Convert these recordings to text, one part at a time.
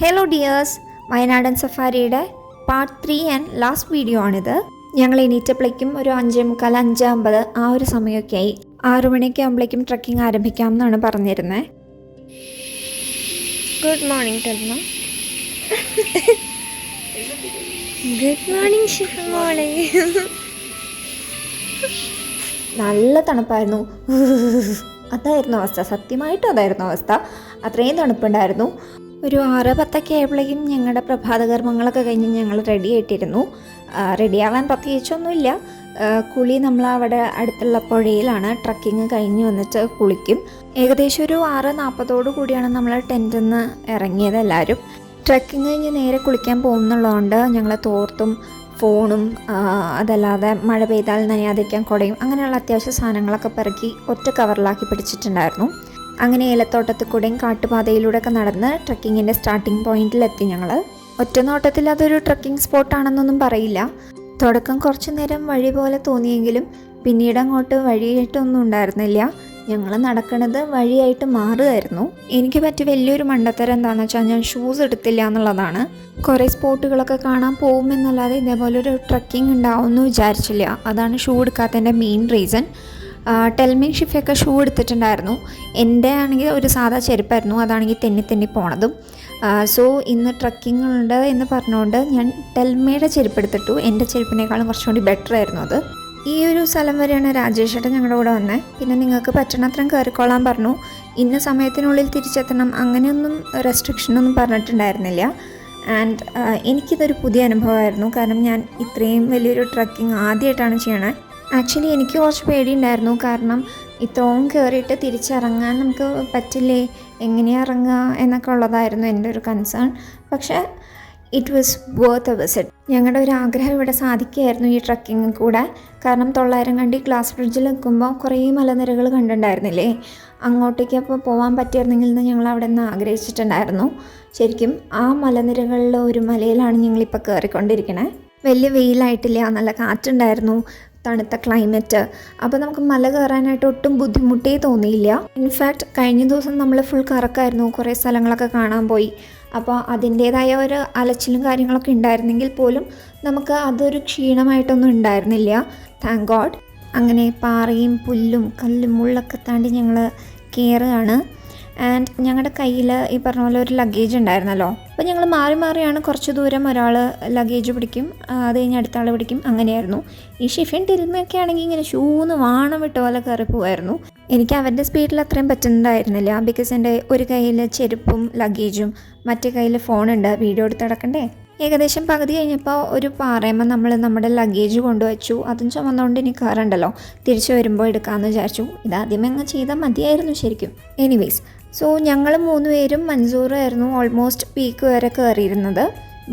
Hello dears, വയനാടൻ സഫാരിയുടെ part 3 and last video ആണിത്. ഞങ്ങൾ എണീറ്റപ്പോഴേക്കും ഒരു 5:45, 5:50 ആ ഒരു സമയമൊക്കെ ആയി. 6 മണിയൊക്കെ ആകുമ്പോഴേക്കും ട്രക്കിംഗ് ആരംഭിക്കാം എന്നാണ് പറഞ്ഞിരുന്നത്. Good morning Thelma. Good morning Shifa മോളെ. നല്ല തണുപ്പായിരുന്നു. അതായിരുന്നു അവസ്ഥ, സത്യമായിട്ടും അതായിരുന്നു അവസ്ഥ. അത്രയും തണുപ്പുണ്ടായിരുന്നു. ഒരു 6:10 ആയപ്പോഴേക്കും ഞങ്ങളുടെ പ്രഭാതകർമ്മങ്ങളൊക്കെ കഴിഞ്ഞ് ഞങ്ങൾ റെഡി ആയിട്ടിരുന്നു. റെഡിയാവാൻ പ്രത്യേകിച്ചൊന്നുമില്ല. കുളി നമ്മൾ അവിടെ അടുത്തുള്ള പുഴയിലാണ്. ട്രക്കിങ് കഴിഞ്ഞ് വന്നിട്ട് കുളിക്കും. ഏകദേശം ഒരു 6:40 കൂടിയാണ് നമ്മൾ ടെൻറ്റിൽ നിന്ന് ഇറങ്ങിയത് എല്ലാവരും. ട്രക്കിങ് കഴിഞ്ഞ് നേരെ കുളിക്കാൻ പോകുന്നുള്ളതുകൊണ്ട് ഞങ്ങൾ തോർത്തും ഫോണും അതല്ലാതെ മഴ പെയ്താൽ നനയാതിരിക്കാൻ കുടയും അങ്ങനെയുള്ള അത്യാവശ്യ സാധനങ്ങളൊക്കെ പെറുക്കി ഒറ്റ കവറിലാക്കി പിടിച്ചിട്ടുണ്ടായിരുന്നു. അങ്ങനെ ഏലത്തോട്ടത്തിൽ കൂടെയും കാട്ടുപാതയിലൂടെയൊക്കെ നടന്ന് ട്രക്കിങ്ങിൻ്റെ സ്റ്റാർട്ടിംഗ് പോയിന്റിലെത്തി. ഞങ്ങൾ ഒറ്റ നോട്ടത്തിൽ അതൊരു ട്രക്കിംഗ് സ്പോട്ടാണെന്നൊന്നും പറയില്ല. തുടക്കം കുറച്ച് നേരം വഴി പോലെ തോന്നിയെങ്കിലും പിന്നീട് അങ്ങോട്ട് വഴിയായിട്ടൊന്നും ഉണ്ടായിരുന്നില്ല. ഞങ്ങൾ നടക്കുന്നത് വഴിയായിട്ട് മാറുമായിരുന്നു. എനിക്ക് പറ്റിയ വലിയൊരു മണ്ടത്തരം എന്താണെന്ന് വെച്ചാൽ ഞാൻ ഷൂസ് എടുത്തില്ല എന്നുള്ളതാണ്. കുറേ സ്പോട്ടുകളൊക്കെ കാണാൻ പോകുമെന്നല്ലാതെ ഇതേപോലൊരു ട്രക്കിംഗ് ഉണ്ടാവുമെന്ന് വിചാരിച്ചില്ല. അതാണ് ഷൂ എടുക്കാത്തതിൻ്റെ മെയിൻ റീസൺ. ടെൽമിൻ ഷിഫയൊക്കെ ഷൂ എടുത്തിട്ടുണ്ടായിരുന്നു. എൻ്റെ ആണെങ്കിൽ ഒരു സാധാ ചെരുപ്പായിരുന്നു, അതാണെങ്കിൽ തെന്നി പോണതും. സോ ഇന്ന് ട്രക്കിംഗ് ഉണ്ട് എന്ന് പറഞ്ഞുകൊണ്ട് ഞാൻ ടെൽമയുടെ ചെരുപ്പ് എടുത്തിട്ടു. എൻ്റെ ചെരുപ്പിനേക്കാളും കുറച്ചുകൂടി ബെറ്റർ ആയിരുന്നു അത്. ഈ ഒരു സ്ഥലം വരെയാണ് രാജേഷേട്ടൻ ഞങ്ങളുടെ കൂടെ വന്നത്. പിന്നെ നിങ്ങൾക്ക് പറ്റണത്രയും കയറിക്കൊള്ളാൻ പറഞ്ഞു. ഇന്ന സമയത്തിനുള്ളിൽ തിരിച്ചെത്തണം, അങ്ങനെയൊന്നും റെസ്ട്രിക്ഷനൊന്നും പറഞ്ഞിട്ടുണ്ടായിരുന്നില്ല. ആൻഡ് എനിക്കിതൊരു പുതിയ അനുഭവമായിരുന്നു. കാരണം ഞാൻ ഇത്രയും വലിയൊരു ട്രക്കിംഗ് ആദ്യമായിട്ടാണ് ചെയ്യണത്. ആക്ച്വലി എനിക്ക് കുറച്ച് പേടിയുണ്ടായിരുന്നു. കാരണം ഇത്രയും കയറിയിട്ട് തിരിച്ചിറങ്ങാൻ നമുക്ക് പറ്റില്ലേ, എങ്ങനെയാണ് ഇറങ്ങുക എന്നൊക്കെ ഉള്ളതായിരുന്നു എൻ്റെ ഒരു കൺസേൺ. പക്ഷേ it was worth A visit. ഞങ്ങളുടെ ഒരു ആഗ്രഹം ഇവിടെ സാധിക്കുകയായിരുന്നു ഈ ട്രക്കിങ് കൂടെ. കാരണം 900 കണ്ടി ഗ്ലാസ് ബ്രിഡ്ജിൽ നിൽക്കുമ്പോൾ കുറേ മലനിരകൾ കണ്ടിട്ടുണ്ടായിരുന്നില്ലേ, അങ്ങോട്ടേക്ക് അപ്പോൾ പോകാൻ പറ്റിയിരുന്നെങ്കിൽ എന്ന് ഞങ്ങൾ അവിടെ നിന്ന് ആഗ്രഹിച്ചിട്ടുണ്ടായിരുന്നു. ശരിക്കും ആ മലനിരകളിൽ ഒരു മലയിലാണ് ഞങ്ങളിപ്പോൾ കയറിക്കൊണ്ടിരിക്കണേ. വലിയ വെയിലായിട്ടില്ല, നല്ല കാറ്റുണ്ടായിരുന്നു, തണുത്ത ക്ലൈമറ്റ്. അപ്പോൾ നമുക്ക് മല കയറാനായിട്ട് ഒട്ടും ബുദ്ധിമുട്ടേ തോന്നിയില്ല. ഇൻഫാക്റ്റ് കഴിഞ്ഞ ദിവസം നമ്മൾ ഫുൾ കറക്കായിരുന്നു, കുറേ സ്ഥലങ്ങളൊക്കെ കാണാൻ പോയി. അപ്പോൾ അതിൻ്റേതായ ഒരു അലച്ചിലും കാര്യങ്ങളൊക്കെ ഉണ്ടായിരുന്നെങ്കിൽ പോലും നമുക്ക് അതൊരു ക്ഷീണമായിട്ടൊന്നും ഉണ്ടായിരുന്നില്ല, താങ്ക് ഗോഡ്. അങ്ങനെ പാറയും പുല്ലും കല്ലും മുള്ളൊക്കെ താണ്ടി ഞങ്ങൾ കയറുകയാണ്. ആൻഡ് ഞങ്ങളുടെ കയ്യിൽ ഈ പറഞ്ഞ പോലെ ഒരു ലഗേജ് ഉണ്ടായിരുന്നല്ലോ. അപ്പോൾ ഞങ്ങൾ മാറിയാണ് കുറച്ച് ദൂരം ഒരാൾ ലഗേജ് പിടിക്കും, അത് കഴിഞ്ഞ് അടുത്ത ആൾ പിടിക്കും, അങ്ങനെയായിരുന്നു. ഈ ഷിഫിൻ ടിൽമയൊക്കെ ആണെങ്കിൽ ഇങ്ങനെ ഷൂന്ന് വാണം വിട്ട പോലെ കയറി പോവായിരുന്നു. എനിക്ക് അവരുടെ സ്പീഡിൽ അത്രയും പറ്റുന്നുണ്ടായിരുന്നില്ല. ബിക്കോസ് എൻ്റെ ഒരു കയ്യിൽ ചെരുപ്പും ലഗേജും മറ്റേ കയ്യിൽ ഫോണുണ്ട്, വീഡിയോ എടുത്ത് കിടക്കണ്ടേ. ഏകദേശം പകുതി കഴിഞ്ഞപ്പോൾ ഒരു പാറയുമ്പോൾ നമ്മൾ നമ്മുടെ ലഗേജ് കൊണ്ടുവച്ചു. അതും ചുമന്നുകൊണ്ട് ഇനി കയറണ്ടല്ലോ, തിരിച്ചു വരുമ്പോൾ എടുക്കാമെന്ന് വിചാരിച്ചു. ഇതാദ്യമേ അങ്ങ് ചെയ്താൽ മതിയായിരുന്നു ശരിക്കും. എനിവേസ്, സോ ഞങ്ങൾ 3 പേരും മൻസൂറായിരുന്നു ഓൾമോസ്റ്റ് പീക്ക് വരെ കയറിയിരുന്നത്.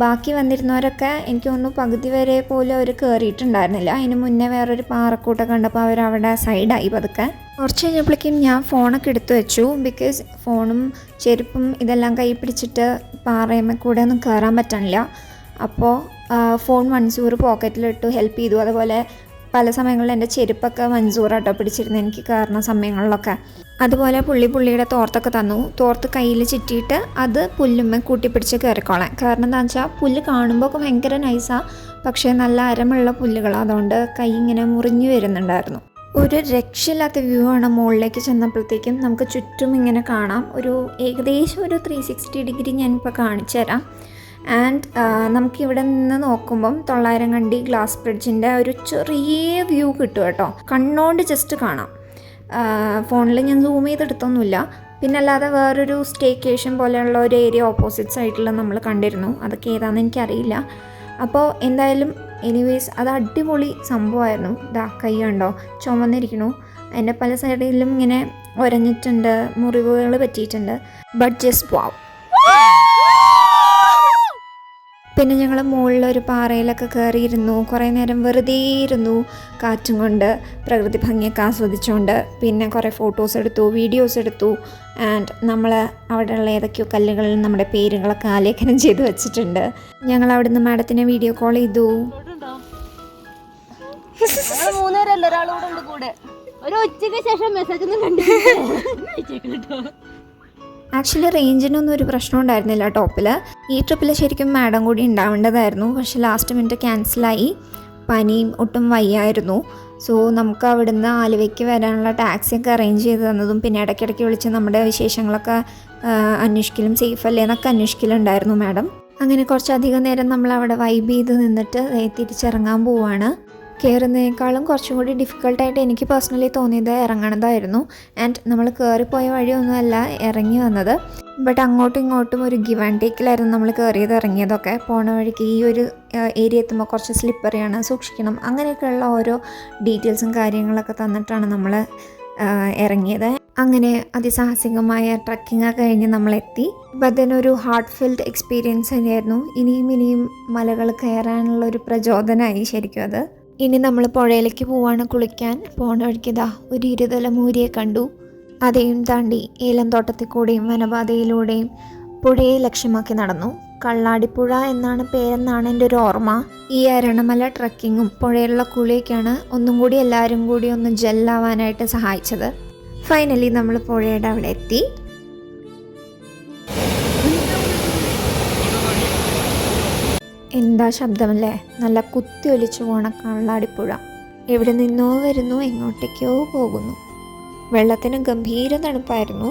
ബാക്കി വന്നിരുന്നവരൊക്കെ എനിക്ക് തോന്നുന്നു പകുതി വരെ പോലും അവർ കയറിയിട്ടുണ്ടായിരുന്നില്ല. അതിന് മുന്നേ വേറൊരു പാറക്കൂട്ടൊക്കെ കണ്ടപ്പോൾ അവരവിടെ സൈഡായി പതുക്കെ. കുറച്ച് കഴിഞ്ഞപ്പോഴേക്കും ഞാൻ ഫോണൊക്കെ എടുത്തു വെച്ചു. ബിക്കോസ് ഫോണും ചെരുപ്പും ഇതെല്ലാം കൈ പിടിച്ചിട്ട് പാറയമ്മ കൂടെ ഒന്നും കയറാൻ പറ്റണില്ല. അപ്പോൾ ഫോൺ മൻസൂർ പോക്കറ്റിലിട്ടു ഹെൽപ്പ് ചെയ്തു. അതുപോലെ പല സമയങ്ങളിൽ എൻ്റെ ചെരുപ്പൊക്കെ മൻസൂറാട്ടോ പിടിച്ചിരുന്നു എനിക്ക് കയറുന്ന സമയങ്ങളിലൊക്കെ. അതുപോലെ പുള്ളിയുടെ തോർത്തൊക്കെ തന്നു. തോർത്ത് കയ്യിൽ ചുറ്റിയിട്ട് അത് പുല്ലുമ്മ കൂട്ടിപ്പിടിച്ച് കയറിക്കോളാം. കാരണം എന്താണെന്ന് വെച്ചാൽ പുല്ല് കാണുമ്പോൾ ഒക്കെ ഭയങ്കര നൈസാണ്, പക്ഷേ നല്ല അരമുള്ള പുല്ലുകളാണ്, അതുകൊണ്ട് കൈ ഇങ്ങനെ മുറിഞ്ഞു വരുന്നുണ്ടായിരുന്നു. ഒരു രക്ഷയില്ലാത്ത വ്യൂ ആണ്. മുകളിലേക്ക് ചെന്നപ്പോഴത്തേക്കും നമുക്ക് ചുറ്റും ഇങ്ങനെ കാണാം. ഏകദേശം ഒരു 360 ഡിഗ്രി ഞാനിപ്പോൾ കാണിച്ചു തരാം. ആൻഡ് നമുക്കിവിടെ നിന്ന് നോക്കുമ്പം 900 കണ്ടി ഗ്ലാസ് ബ്രിഡ്ജിൻ്റെ ഒരു ചെറിയ വ്യൂ കിട്ടും കേട്ടോ, കണ്ണോണ്ട് ജസ്റ്റ് കാണാം. ഫോണിൽ ഞാൻ സൂം ചെയ്തെടുത്തൊന്നുമില്ല. പിന്നെ അല്ലാതെ വേറൊരു സ്റ്റേക്കേഷൻ പോലെയുള്ള ഒരു ഏരിയ ഓപ്പോസിറ്റ് സൈഡിൽ നമ്മൾ കണ്ടിരുന്നു. അതൊക്കെ ഏതാണെന്ന് എനിക്കറിയില്ല. അപ്പോൾ എന്തായാലും എനിവേസ് അത് അടിപൊളി സംഭവമായിരുന്നു. കൈ കണ്ടോ ചുമന്നിരിക്കണു, അതിൻ്റെ പല സൈഡിലും ഇങ്ങനെ ഉരഞ്ഞിട്ടുണ്ട്, മുറിവുകൾ പറ്റിയിട്ടുണ്ട്. ബട്ട് ജസ്റ്റ് വാവ്. പിന്നെ ഞങ്ങൾ മുകളിലൊരു പാറയിലൊക്കെ കയറിയിരുന്നു. കുറേ നേരം വെറുതെ ഇരുന്നു, കാറ്റും കൊണ്ട് പ്രകൃതി ഭംഗിയൊക്കെ ആസ്വദിച്ചുകൊണ്ട്. പിന്നെ കുറേ ഫോട്ടോസ് എടുത്തു, വീഡിയോസ് എടുത്തു. ആൻഡ് നമ്മൾ അവിടെയുള്ള ഏതൊക്കെയോ കല്ലുകളിൽ നമ്മുടെ പേരുകളൊക്കെ ആലേഖനം ചെയ്ത് വെച്ചിട്ടുണ്ട്. ഞങ്ങൾ അവിടുന്ന് മാഡത്തിനെ വീഡിയോ കോൾ ചെയ്തു. ഒരു ഉച്ചയ്ക്ക് ശേഷം മെസ്സേജ് ഒന്നും കണ്ടു. ആക്ച്വലി റേഞ്ചിനൊന്നും ഒരു പ്രശ്നം ഉണ്ടായിരുന്നില്ല ടോപ്പിൽ. ഈ ട്രിപ്പിൽ ശരിക്കും മാഡം കൂടി ഉണ്ടാവേണ്ടതായിരുന്നു, പക്ഷേ ലാസ്റ്റ് മിനിറ്റ് ക്യാൻസലായി. പനിയും ഒട്ടും വയ്യായിരുന്നു. സോ നമുക്ക് അവിടുന്ന് ആലുവയ്ക്ക് വരാനുള്ള ടാക്സിയൊക്കെ അറേഞ്ച് ചെയ്ത് തന്നതും പിന്നെ ഇടയ്ക്കിടയ്ക്ക് വിളിച്ച് നമ്മുടെ വിശേഷങ്ങളൊക്കെ അന്വേഷിക്കലും സേഫ് അല്ലേ എന്നൊക്കെ അന്വേഷിക്കലുണ്ടായിരുന്നു മാഡം. അങ്ങനെ കുറച്ചധികം നേരം നമ്മൾ അവിടെ വൈബ് ചെയ്ത് നിന്നിട്ട് തിരിച്ചിറങ്ങാൻ പോവാണ്. കയറുന്നതിനേക്കാളും കുറച്ചും കൂടി ഡിഫിക്കൽട്ടായിട്ട് എനിക്ക് പേഴ്സണലി തോന്നിയത് ഇറങ്ങണതായിരുന്നു. ആൻഡ് നമ്മൾ കയറിപ്പോയ വഴിയൊന്നുമല്ല ഇറങ്ങി വന്നത്, ബട്ട് അങ്ങോട്ടും ഇങ്ങോട്ടും ഒരു ഗിവ് ആൻഡ് ടേക്കിലായിരുന്നു നമ്മൾ കയറിയത് ഇറങ്ങിയതൊക്കെ. പോണ വഴിക്ക് ഈ ഒരു ഏരിയ എത്തുമ്പോൾ കുറച്ച് സ്ലിപ്പറിയാണ്, സൂക്ഷിക്കണം, അങ്ങനെയൊക്കെയുള്ള ഓരോ ഡീറ്റെയിൽസും കാര്യങ്ങളൊക്കെ തന്നിട്ടാണ് നമ്മൾ ഇറങ്ങിയത്. അങ്ങനെ അതിസാഹസികമായ ട്രക്കിംഗ് കഴിഞ്ഞ് നമ്മളെത്തി. അപ്പം അതിനൊരു ഹാർട്ട് ഫിൽഡ് എക്സ്പീരിയൻസ് തന്നെയായിരുന്നു. ഇനിയും മലകൾ കയറാനുള്ളൊരു പ്രചോദനമായി ശരിക്കും അത്. ഇനി നമ്മൾ പുഴയിലേക്ക് പോവാണ് കുളിക്കാൻ. പോണ വഴിക്ക് ഒരു ഇരുതല മൂരിയെ കണ്ടു. അതേയും താണ്ടി ഏലംതോട്ടത്തിൽ കൂടെയും വനപാതയിലൂടെയും പുഴയെ ലക്ഷ്യമാക്കി നടന്നു. കള്ളാടിപ്പുഴ എന്നാണ് പേരെന്നാണ് എൻ്റെ ഒരു ഓർമ്മ. ഈ അരണമല ട്രക്കിങ്ങും പുഴയിലുള്ള കുളിയൊക്കെയാണ് ഒന്നും കൂടി എല്ലാവരും കൂടി ഒന്ന് ജെല്ലാവാനായിട്ട് സഹായിച്ചത്. ഫൈനലി നമ്മൾ പുഴയുടെ അവിടെ എത്തി. എന്താ ശബ്ദമല്ലേ, നല്ല കുത്തി ഒലിച്ചു പോണ കള്ളാടിപ്പുഴ. എവിടെ നിന്നോ വരുന്നു, എങ്ങോട്ടേക്കോ പോകുന്നു. വെള്ളത്തിന് ഗംഭീര തണുപ്പായിരുന്നു.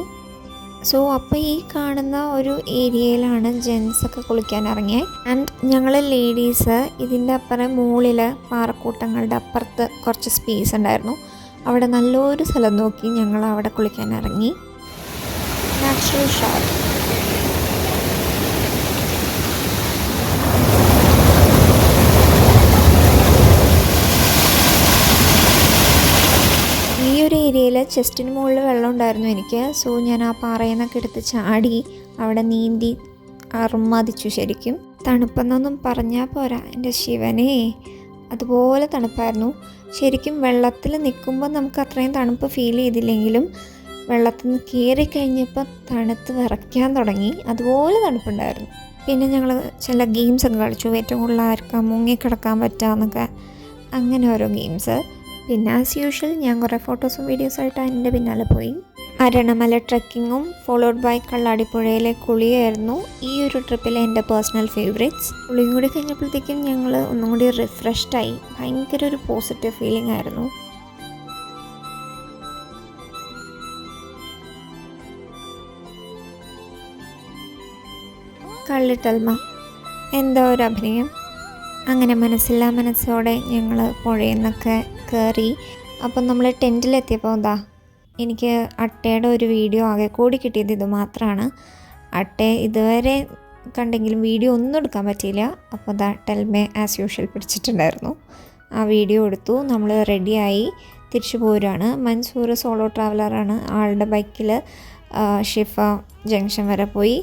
സോ അപ്പോൾ ഈ കാണുന്ന ഒരു ഏരിയയിലാണ് ജെൻസൊക്കെ കുളിക്കാൻ ഇറങ്ങിയത്. ആൻഡ് ഞങ്ങൾ ലേഡീസ് ഇതിൻ്റെ അപ്പുറം മുകളിൽ പാറക്കൂട്ടങ്ങളുടെ അപ്പുറത്ത് കുറച്ച് സ്പേസ് ഉണ്ടായിരുന്നു. അവിടെ നല്ലൊരു സ്ഥലം നോക്കി ഞങ്ങൾ അവിടെ കുളിക്കാൻ ഇറങ്ങി. Natural shower. ഈ ഒരു ഏരിയയിൽ ചെസ്റ്റിന് മുകളിൽ വെള്ളം ഉണ്ടായിരുന്നു എനിക്ക്. സോ ഞാൻ ആ പാറയിൽ നിന്നൊക്കെ എടുത്ത് ചാടി അവിടെ നീന്തി അറുമാദിച്ചു. ശരിക്കും തണുപ്പെന്നൊന്നും പറഞ്ഞാൽ പോരാ, എൻ്റെ ശിവനേ, അതുപോലെ തണുപ്പായിരുന്നു. ശരിക്കും വെള്ളത്തിൽ നിൽക്കുമ്പോൾ നമുക്ക് അത്രയും തണുപ്പ് ഫീൽ ചെയ്തില്ലെങ്കിലും വെള്ളത്തിൽ നിന്ന് കയറിക്കഴിഞ്ഞപ്പോൾ തണുത്ത് വിറയ്ക്കാൻ തുടങ്ങി. അതുപോലെ തണുപ്പുണ്ടായിരുന്നു. പിന്നെ ഞങ്ങൾ ചില ഗെയിംസൊക്കെ കളിച്ചു. ഏറ്റവും കൂടുതൽ ആർക്കാം മുങ്ങിക്കിടക്കാൻ പറ്റാമെന്നൊക്കെ, അങ്ങനെ ഓരോ ഗെയിംസ്. പിന്നെ ആസ് യൂഷ്വൽ ഞാൻ കുറേ ഫോട്ടോസും വീഡിയോസായിട്ട് അതിൻ്റെ പിന്നാലെ പോയി. അരണമല ട്രക്കിങ്ങും ഫോളോഡ് ബൈ കള്ളാടിപ്പുഴയിലെ കുളിയായിരുന്നു ഈ ഒരു ട്രിപ്പിലെ എൻ്റെ പേഴ്സണൽ ഫേവറേറ്റ്സ്. കുളിയും കൂടി കഴിഞ്ഞപ്പോഴത്തേക്കും ഞങ്ങൾ ഒന്നും കൂടി റിഫ്രഷ്ഡായി. ഭയങ്കര ഒരു പോസിറ്റീവ് ഫീലിംഗ് ആയിരുന്നു. കള്ളിട്ടൽമ, എന്താ ഒരു അഭിനയം. അങ്ങനെ മനസ്സില്ലാ മനസ്സോടെ ഞങ്ങൾ പുഴയിൽ നിന്നൊക്കെ കയറി. അപ്പം നമ്മൾ ടെൻറ്റിലെത്തിയപ്പോൾ എനിക്ക് അട്ടയുടെ ഒരു വീഡിയോ ആകെ കൂടി കിട്ടിയത് ഇത് മാത്രമാണ്. അട്ടയെ ഇതുവരെ കണ്ടെങ്കിലും വീഡിയോ ഒന്നും എടുക്കാൻ പറ്റിയില്ല. അപ്പോൾ ടെൽമെ ആസ് യൂഷ്വൽ പിടിച്ചിട്ടുണ്ടായിരുന്നു. ആ വീഡിയോ എടുത്തു. നമ്മൾ റെഡിയായി തിരിച്ചു പോരുകയാണ്. മൻസൂർ സോളോ ട്രാവലറാണ്. ആളുടെ ബൈക്കിൽ ഷിഫ ജംഗ്ഷൻ വരെ പോയി.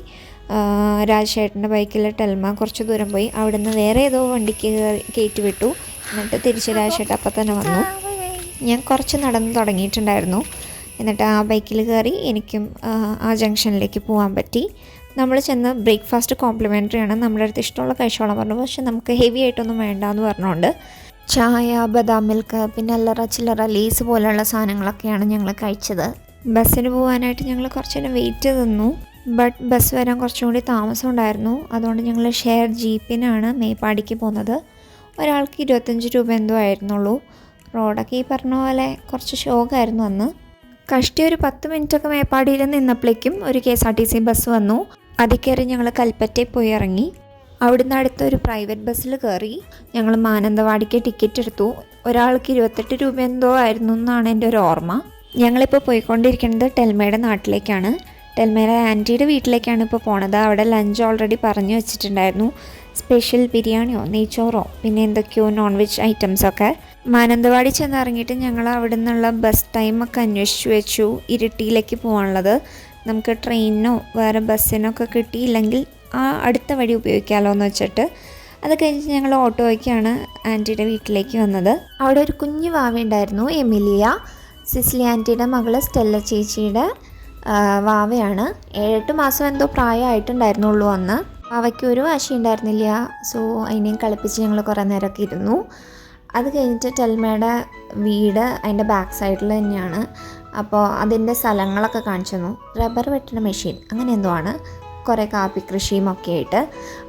രാജേട്ടൻ്റെ ബൈക്കിൽ ടെൽമ കുറച്ച് ദൂരം പോയി. അവിടുന്ന് വേറെ ഏതോ വണ്ടിക്ക് കയറ്റി വിട്ടു. എന്നിട്ട് തിരിച്ച് രാജേട്ടൻ അപ്പം തന്നെ വന്നു. ഞാൻ കുറച്ച് നടന്ന് തുടങ്ങിയിട്ടുണ്ടായിരുന്നു. എന്നിട്ട് ആ ബൈക്കിൽ കയറി എനിക്കും ആ ജംഗ്ഷനിലേക്ക് പോകാൻ പറ്റി. നമ്മൾ ചെന്ന് ബ്രേക്ക്ഫാസ്റ്റ് കോംപ്ലിമെൻ്ററി ആണ്, നമ്മുടെ അടുത്ത് ഇഷ്ടമുള്ള കഴിച്ചോളാൻ പറഞ്ഞു. പക്ഷെ നമുക്ക് ഹെവി ആയിട്ടൊന്നും വേണ്ടാന്ന് പറഞ്ഞുകൊണ്ട് ചായ, ബദാം മിൽക്ക്, പിന്നെ അല്ലറ ചില്ലറ ലേസ് പോലെയുള്ള സാധനങ്ങളൊക്കെയാണ് ഞങ്ങൾ കഴിച്ചത്. ബസ്സിന് പോകാനായിട്ട് ഞങ്ങൾ കുറച്ച് നേരം വെയിറ്റ് നിന്നു. ബട്ട് ബസ് വരാൻ കുറച്ചും കൂടി താമസം ഉണ്ടായിരുന്നു. അതുകൊണ്ട് ഞങ്ങൾ ഷെയർ ജീപ്പിനാണ് മേപ്പാടിക്ക് പോകുന്നത്. ഒരാൾക്ക് 25 രൂപ എന്തോ ആയിരുന്നുള്ളൂ. റോഡൊക്കെ ഈ പറഞ്ഞ പോലെ കുറച്ച് ഷോക്കായിരുന്നു അന്ന്. കഷ്ടി ഒരു 10 മിനിറ്റൊക്കെ മേപ്പാടിയിൽ നിന്നപ്പോഴേക്കും ഒരു KSRTC ബസ് വന്നു. അതിൽ കയറി ഞങ്ങൾ കൽപ്പറ്റയിൽ പോയി ഇറങ്ങി. അവിടുന്ന് അടുത്തൊരു പ്രൈവറ്റ് ബസ്സിൽ കയറി ഞങ്ങൾ മാനന്തവാടിക്ക് ടിക്കറ്റ് എടുത്തു. ഒരാൾക്ക് 28 രൂപ എന്തോ ആയിരുന്നു എന്നാണ് എൻ്റെ ഒരു ഓർമ്മ. ഞങ്ങളിപ്പോൾ പോയിക്കൊണ്ടിരിക്കുന്നത് ടെൽമയുടെ നാട്ടിലേക്കാണ്. ടെൽമയുടെ ആൻറ്റിയുടെ വീട്ടിലേക്കാണ് ഇപ്പോൾ പോണത്. അവിടെ ലഞ്ച് ഓൾറെഡി പറഞ്ഞു വെച്ചിട്ടുണ്ടായിരുന്നു. സ്പെഷ്യൽ ബിരിയാണിയോ നെയ്ച്ചോറോ പിന്നെ എന്തൊക്കെയോ നോൺ വെജ് ഐറ്റംസൊക്കെ. മാനന്തവാടി ചെന്നിറങ്ങിയിട്ട് ഞങ്ങൾ അവിടെ നിന്നുള്ള ബസ് ടൈമൊക്കെ അന്വേഷിച്ച് വെച്ചു. ഇരിട്ടിയിലേക്ക് പോകാനുള്ളത്. നമുക്ക് ട്രെയിനിനോ വേറെ ബസ്സിനൊക്കെ കിട്ടിയില്ലെങ്കിൽ ആ അടുത്ത വഴി ഉപയോഗിക്കാമല്ലോ എന്ന് വെച്ചിട്ട് അത് കഴിഞ്ഞ് ഞങ്ങൾ ഓട്ടോയ്ക്കാണ് ആൻറ്റിയുടെ വീട്ടിലേക്ക് വന്നത്. അവിടെ ഒരു കുഞ്ഞു വാവയുണ്ടായിരുന്നു, എമിലിയ. സിസ്ലി ആൻറ്റിയുടെ മകൾ സ്റ്റെല്ല ചേച്ചിയുടെ വാവയാണ്. 7-8 മാസം എന്തോ പ്രായമായിട്ടുണ്ടായിരുന്നുള്ളൂ അന്ന്. വാവയ്ക്ക് ഒരു വാശി ഉണ്ടായിരുന്നില്ല. സോ അതിനെയും കളിപ്പിച്ച് ഞങ്ങൾ കുറേ നേരമൊക്കെ ഇരുന്നു. അത് കഴിഞ്ഞിട്ട് ടെൽമയുടെ വീട് അതിൻ്റെ ബാക്ക് സൈഡിൽ തന്നെയാണ്. അപ്പോൾ അതിൻ്റെ സ്ഥലങ്ങളൊക്കെ കാണിച്ചു തന്നു. റബ്ബർ വെട്ടുന്ന മെഷീൻ അങ്ങനെ എന്തോ ആണ്. കുറേ കാപ്പി കൃഷിയും ഒക്കെ ആയിട്ട്.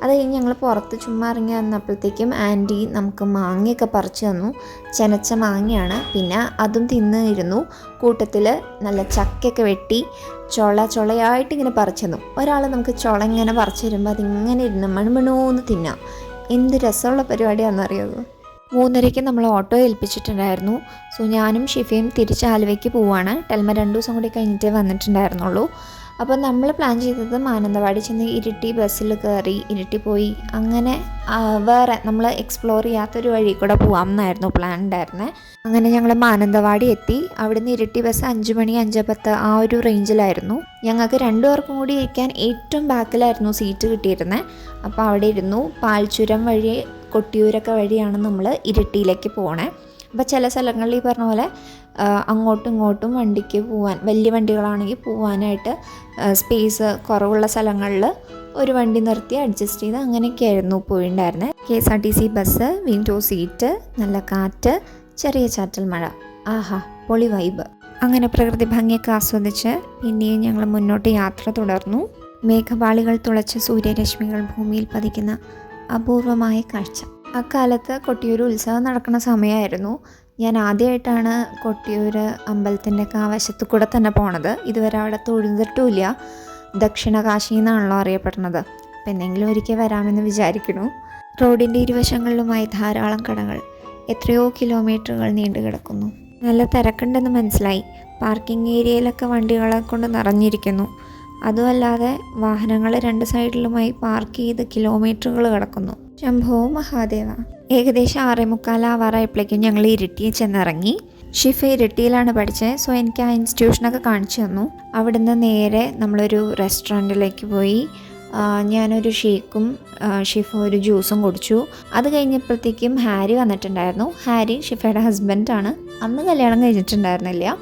അത് കഴിഞ്ഞ് ഞങ്ങൾ പുറത്ത് ചുമ്മാ ഇറങ്ങി വന്നപ്പോഴത്തേക്കും ആൻറ്റി നമുക്ക് മാങ്ങയൊക്കെ പറിച്ചു തന്നു. ചെനച്ച മാങ്ങയാണ്. പിന്നെ അതും തിന്നിരുന്നു. കൂട്ടത്തിൽ നല്ല ചക്കയൊക്കെ വെട്ടി ചൊളയായിട്ട് ഇങ്ങനെ പറിച്ചു തന്നു. ഒരാൾ നമുക്ക് ചുള ഇങ്ങനെ പറിച്ചു തരുമ്പോൾ അതിങ്ങനെ ഇരുന്ന് മണുമണൂന്ന് തിന്നാം. എന്ത് രസമുള്ള പരിപാടിയാണെന്നറിയാമോ. 3:30 നമ്മൾ ഓട്ടോ ഏൽപ്പിച്ചിട്ടുണ്ടായിരുന്നു. സോ ഞാനും ഷിഫയും തിരിച്ച് ആലുവയ്ക്ക് പോവുകയാണ്. ടെൽമ 2 ദിവസം കൂടി കഴിഞ്ഞിട്ടേ വന്നിട്ടുണ്ടായിരുന്നുള്ളൂ. അപ്പോൾ നമ്മൾ പ്ലാൻ ചെയ്തത് മാനന്തവാടി ചെന്ന് ഇരിട്ടി ബസ്സിൽ കയറി ഇരിട്ടി പോയി അങ്ങനെ വേറെ നമ്മൾ എക്സ്പ്ലോർ ചെയ്യാത്തൊരു വഴി കൂടെ പോകാം എന്നായിരുന്നു പ്ലാൻ ഉണ്ടായിരുന്നത്. അങ്ങനെ ഞങ്ങൾ മാനന്തവാടി എത്തി. അവിടുന്ന് ഇരിട്ടി ബസ് 5 മണി 5:10 ആ ഒരു റേഞ്ചിലായിരുന്നു. ഞങ്ങൾക്ക് 2 പേർക്കും കൂടി ഇരിക്കാൻ ഏറ്റവും ബാക്കിലായിരുന്നു സീറ്റ് കിട്ടിയിരുന്നത്. അപ്പോൾ അവിടെ ഇരുന്നു. പാൽച്ചുരം വഴി കൊട്ടിയൂരൊക്കെ വഴിയാണ് നമ്മൾ ഇരിട്ടിയിലേക്ക് പോകണേ. അപ്പോൾ ചില സ്ഥലങ്ങളിൽ ഈ പറഞ്ഞ പോലെ അങ്ങോട്ടും ഇങ്ങോട്ടും വണ്ടിക്ക് പോകാൻ വലിയ വണ്ടികളാണെങ്കിൽ പോകാനായിട്ട് സ്പേസ് കുറവുള്ള സ്ഥലങ്ങളിൽ ഒരു വണ്ടി നിർത്തി അഡ്ജസ്റ്റ് ചെയ്ത് അങ്ങനെയൊക്കെയായിരുന്നു പോയിട്ടുണ്ടായിരുന്നത്. KSRTC ബസ്, വിൻഡോ സീറ്റ്, നല്ല കാറ്റ്, ചെറിയ ചാറ്റൽ മഴ. ആഹാ, പൊളി വൈബ്. അങ്ങനെ പ്രകൃതി ഭംഗിയൊക്കെ ആസ്വദിച്ച് പിന്നെയും ഞങ്ങൾ മുന്നോട്ട് യാത്ര തുടർന്നു. മേഘപാളികൾ തുളച്ച സൂര്യരശ്മികൾ ഭൂമിയിൽ പതിക്കുന്ന അപൂർവമായ കാഴ്ച. അക്കാലത്ത് കൊട്ടിയൂർ ഉത്സവം നടക്കുന്ന സമയമായിരുന്നു. ഞാൻ ആദ്യമായിട്ടാണ് കൊട്ടിയൂർ അമ്പലത്തിൻ്റെ വശത്തു കൂടെ തന്നെ പോണത്. ഇതുവരെ അവിടെ തൊഴുതിട്ടുമില്ല. ദക്ഷിണ കാശി എന്നാണല്ലോ അറിയപ്പെടുന്നത്. അപ്പം എന്തെങ്കിലും ഒരിക്കൽ വരാമെന്ന് വിചാരിക്കുന്നു. റോഡിൻ്റെ ഇരുവശങ്ങളിലുമായി ധാരാളം കടകൾ എത്രയോ കിലോമീറ്ററുകൾ നീണ്ടു കിടക്കുന്നു. നല്ല തിരക്കുണ്ടെന്ന് മനസ്സിലായി. പാർക്കിംഗ് ഏരിയയിലൊക്കെ വണ്ടികളെ കൊണ്ട് നിറഞ്ഞിരിക്കുന്നു. അതുമല്ലാതെ വാഹനങ്ങൾ 2 സൈഡിലുമായി പാർക്ക് ചെയ്ത് കിലോമീറ്ററുകൾ കിടക്കുന്നു. ശംഭോ മഹാദേവ. ഏകദേശം 6:45 ആവാറായപ്പോഴേക്കും ഞങ്ങൾ ഇരിട്ടിയിൽ ചെന്നിറങ്ങി. ഷിഫ ഇരിട്ടിയിലാണ് പഠിച്ചത്. സോ എനിക്ക് ആ ഇൻസ്റ്റിറ്റ്യൂഷനൊക്കെ കാണിച്ചു തന്നു. അവിടുന്ന് നേരെ നമ്മളൊരു റെസ്റ്റോറൻറ്റിലേക്ക് പോയി. ഞാനൊരു ഷേക്കും ഷിഫ ഒരു ജ്യൂസും കുടിച്ചു. അത് കഴിഞ്ഞപ്പോഴത്തേക്കും ഹാരി വന്നിട്ടുണ്ടായിരുന്നു. ഹാരി ഷിഫയുടെ ഹസ്ബൻഡാണ്. അന്ന് കല്യാണം കഴിഞ്ഞിട്ടുണ്ടായിരുന്നില്ല.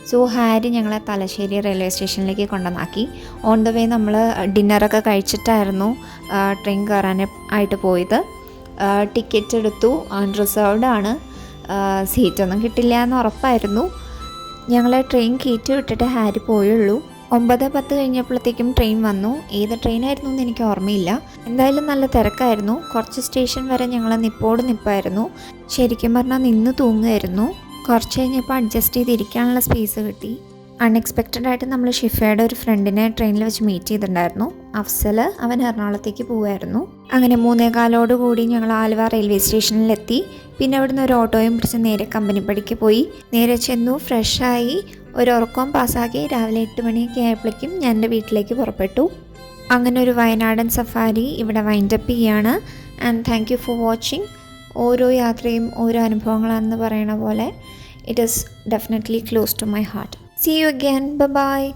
സോ ഹാരി ഞങ്ങളെ തലശ്ശേരി റെയിൽവേ സ്റ്റേഷനിലേക്ക് കൊണ്ടുവന്നാക്കി. ഓൺ ദ വേ നമ്മൾ ഡിന്നറൊക്കെ കഴിച്ചിട്ടായിരുന്നു ട്രെയിൻ കയറാനായിട്ട് പോയത്. ടിക്കറ്റ് എടുത്തു. അൺറിസർവ്ഡ് ആണ്. സീറ്റൊന്നും കിട്ടില്ല എന്ന് ഉറപ്പായിരുന്നു. ഞങ്ങളെ ട്രെയിൻ കയറ്റി വിട്ടിട്ട് ഹാരി പോയുള്ളൂ. 9:10 കഴിഞ്ഞപ്പോഴത്തേക്കും ട്രെയിൻ വന്നു. ഏത് ട്രെയിനായിരുന്നു എന്ന് എനിക്ക് ഓർമ്മയില്ല. എന്തായാലും നല്ല തിരക്കായിരുന്നു. കുറച്ച് സ്റ്റേഷൻ വരെ ഞങ്ങൾ നിപ്പായിരുന്നു. ശരിക്കും പറഞ്ഞാൽ നിന്ന് തൂങ്ങുമായിരുന്നു. കുറച്ച് കഴിഞ്ഞപ്പോൾ അഡ്ജസ്റ്റ് ചെയ്തിരിക്കാനുള്ള സ്പേസ് കിട്ടി. അൺഎക്സ്പെക്റ്റഡ് ആയിട്ട് നമ്മൾ ഷിഫയുടെ ഒരു ഫ്രണ്ടിനെ ട്രെയിനിൽ വെച്ച് മീറ്റ് ചെയ്തിട്ടുണ്ടായിരുന്നു. അഫ്സൽ. അവൻ എറണാകുളത്തേക്ക് പോവുമായിരുന്നു. അങ്ങനെ 3:15 ഞങ്ങൾ ആലുവ റെയിൽവേ സ്റ്റേഷനിലെത്തി. പിന്നെ അവിടുന്ന് ഒരു ഓട്ടോയും പിടിച്ച് നേരെ കമ്പനിപ്പടിക്ക് പോയി. നേരെ ചെന്നു, ഫ്രഷായി, ഒരു ഉറക്കവും പാസ്സാക്കി രാവിലെ 8 മണിയൊക്കെ ആയപ്പോഴേക്കും ഞാൻ എൻ്റെ വീട്ടിലേക്ക് പുറപ്പെട്ടു. അങ്ങനെ ഒരു വയനാടൻ സഫാരി ഇവിടെ വൈൻഡപ്പ് ചെയ്യാണ്. And thank you for watching. ഓരോ യാത്രയും ഓരോ അനുഭവങ്ങളാണെന്ന് പറയണ പോലെ it is definitely close to my heart. See you again. Bye bye.